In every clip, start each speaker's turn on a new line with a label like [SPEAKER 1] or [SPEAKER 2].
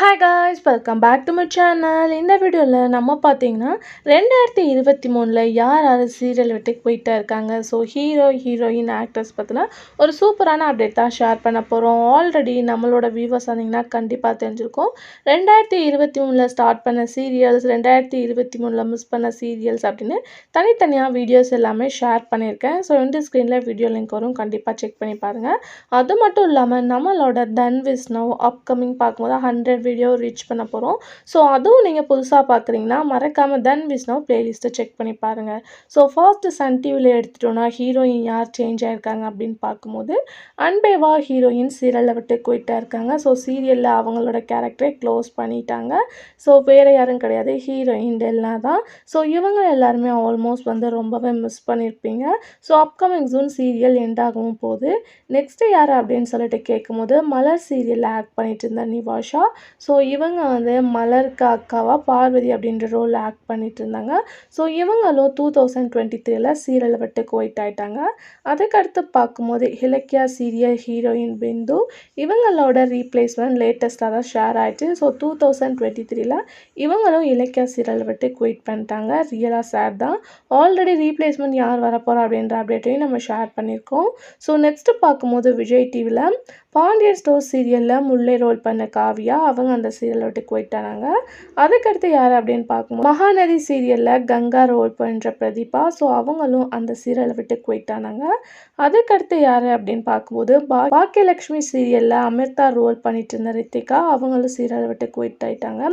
[SPEAKER 1] Hi guys welcome back to my channel. இந்த வீடியோவில் நம்ம பார்த்தீங்கன்னா 2023 யார் யார் சீரியல் விட்டு போயிட்டே இருக்காங்க. ஸோ ஹீரோ ஹீரோயின் ஆக்டர்ஸ் பற்றின ஒரு சூப்பரான அப்டேட் தான் ஷேர் பண்ண போகிறோம். ஆல்ரெடி நம்மளோட வியூவர்ஸ் வந்தீங்கன்னா கண்டிப்பாக தெரிஞ்சிருக்கும். 2023 ஸ்டார்ட் பண்ண சீரியல்ஸ், 2023 மிஸ் பண்ண சீரியல்ஸ் அப்படின்னு தனித்தனியாக வீடியோஸ் எல்லாமே ஷேர் பண்ணியிருக்கேன். ஸோ இந்த ஸ்க்ரீனில் வீடியோ லிங்க் வரும், கண்டிப்பாக செக் பண்ணி பாருங்கள். அது மட்டும் இல்லாமல் நம்மளோட தன் விஷ்ணவ் அப்கமிங் பார்க்கும்போது 100 வீடியோ ரீச் பண்ண போகிறோம். ஸோ அதுவும் நீங்கள் புதுசாக பார்க்குறீங்கன்னா மறக்காமல் தன் விஷ்ணவ் பிளேலிஸ்ட்டை செக் பண்ணி பாருங்கள். ஸோ ஃபர்ஸ்ட் சன் டிவியில் எடுத்துட்டோன்னா ஹீரோயின் யார் சேஞ்ச் ஆகிருக்காங்க அப்படின்னு பார்க்கும்போது அன்பேவா ஹீரோயின் சீரியலை விட்டு போயிட்டா இருக்காங்க. ஸோ சீரியலில் அவங்களோட கேரக்டரை க்ளோஸ் பண்ணிட்டாங்க. ஸோ வேறு யாரும் கிடையாது, ஹீரோயின் டெல்லா தான். ஸோ இவங்க எல்லாருமே ஆல்மோஸ்ட் ரொம்பவே மிஸ் பண்ணியிருப்பீங்க. So upcoming June serial end ஆகவும் போகுது. நெக்ஸ்ட்டு யார் அப்படின்னு சொல்லிட்டு கேட்கும்போது மலர் சீரியலில் ஆக்ட் பண்ணிட்டு இருந்த நிவாஷா. ஸோ இவங்க மலருக்கு அக்காவா பார்வதி அப்படின்ற ரோல் ஆக்ட் பண்ணிட்டு இருந்தாங்க. ஸோ இவங்களும் 2023 சீரியலை விட்டு குவைட் ஆயிட்டாங்க. அதுக்கடுத்து பார்க்கும்போது இலக்கியா சீரியல் ஹீரோயின் பிந்து இவங்களோட ரீப்ளேஸ்மெண்ட் லேட்டஸ்ட்டாக தான் ஷேர் ஆயிடுச்சு. ஸோ 2023 இவங்களும் இலக்கியா சீரியலை விட்டு குவைட் பண்ணிட்டாங்க. ரியலாக சேட் தான். ஆல்ரெடி ரீப்ளேஸ்மெண்ட் யார் வரப்போகிறா அப்படின்ற அப்டேட்டையும் நம்ம ஷேர் பண்ணியிருக்கோம். ஸோ நெக்ஸ்ட்டு பார்க்கும்போது விஜய் டிவியில் பாண்டியன் ஸ்டோர் சீரியலில் முல்லை ரோல் பண்ண காவியா அவங்க அந்த சீரியலை விட்டு போயிட்டாங்க. அதுக்கடுத்து யார் அப்படின்னு பார்க்கும்போது மகாநதி சீரியலில் கங்கா ரோல் பண்ணுற பிரதீபா. ஸோ அவங்களும் அந்த சீரியலை விட்டு போயிட்டானாங்க. அதுக்கடுத்து யார் அப்படின்னு பார்க்கும்போது பாக்கியலட்சுமி சீரியலில் அமிர்தா ரோல் பண்ணிட்டு இருந்த ரித்திகா அவங்களும் சீரியலை விட்டு குயிட் ஆயிட்டாங்க.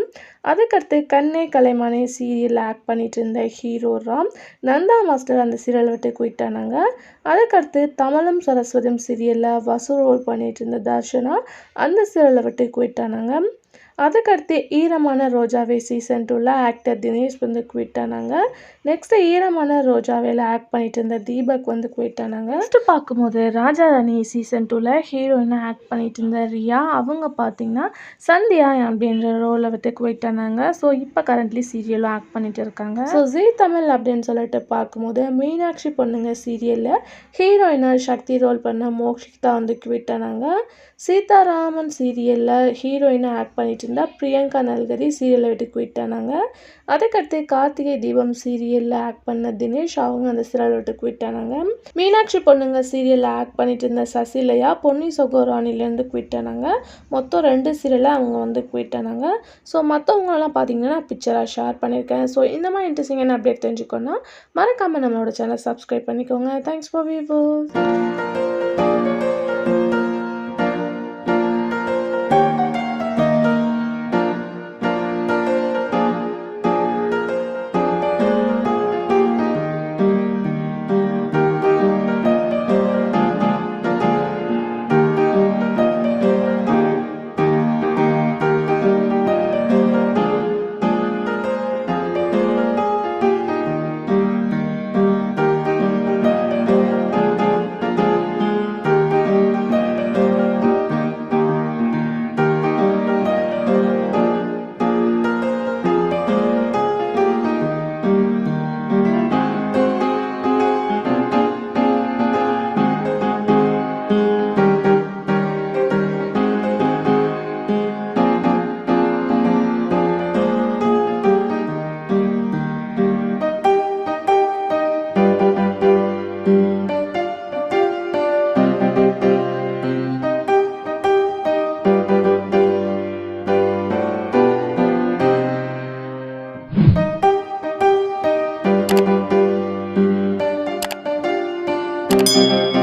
[SPEAKER 1] அதுக்கடுத்து கண்ணே கலைமானே சீரியலில் ஆக்ட் பண்ணிட்டு இருந்த ஹீரோ ராம் நந்தா மாஸ்டர் அந்த சீரியலை விட்டு குயிட் ஆனாங்க. அதுக்கடுத்து தமிழும் சரஸ்வதியும் சீரியலில் வசூ ரோல் பண்ணிட்டு இருந்த தர்ஷனா அந்த சீரியலை விட்டு குயிட் ஆனாங்க. அதுக்கடுத்து ஈரமான Rojave season 2 actor Dinesh quit ஆனாங்க. நெக்ஸ்ட்டு ஈரமான ரோஜாவேல ஆக்ட் பண்ணிட்டு இருந்த தீபக் குவிட் ஆனாங்க. நெக்ஸ்ட்டு பார்க்கும்போது ராஜாராணி சீசன் 2 ஹீரோயினாக ஆக்ட் பண்ணிட்டு இருந்த ரியா அவங்க பார்த்தீங்கன்னா சந்தியா அப்படின்ற ரோலை விட்டு குவிட் ஆனாங்க. ஸோ இப்போ கரண்ட்லி சீரியலும் ஆக்ட் பண்ணிட்டு இருக்காங்க. ஸோ ஜீ தமிழ் அப்படின்னு சொல்லிட்டு பார்க்கும்போது மீனாட்சி பொண்ணுங்க சீரியலில் ஹீரோயினாக சக்தி ரோல் பண்ண மோக்ஷிதா குவிட் ஆனாங்க. சீதாராமன் சீரியலில் ஹீரோயினாக ஆக்ட் பண்ணிட்டு இருந்தால் பிரியங்கா நல்கரி சீரியலை விட்டு குயிட் ஆனாங்க. அதுக்கடுத்து கார்த்திகை தீபம் சீரியலில் ஆக்ட் பண்ண தினேஷ் அவங்க அந்த சீரியலை விட்டு குயிட் ஆனாங்க. மீனாட்சி பொண்ணுங்க சீரியலில் ஆக்ட் பண்ணிட்டு இருந்த சசிலையா பொன்னி சொகோரானிலேருந்து குயிட் ஆனாங்க. மொத்தம் 2 சீரியலில் அவங்க குயிட் ஆனாங்க. ஸோ மற்றவங்களாம் பார்த்தீங்கன்னா நான் பிக்சராக ஷேர் பண்ணியிருக்கேன். ஸோ இந்த மாதிரி இன்ட்ரெஸ்டிங்கான அப்டேட் தெரிஞ்சுக்கோன்னா மறக்காமல் நம்மளோட சேனல் சப்ஸ்கிரைப் பண்ணிக்கோங்க. Thanks for viewers. Thank you.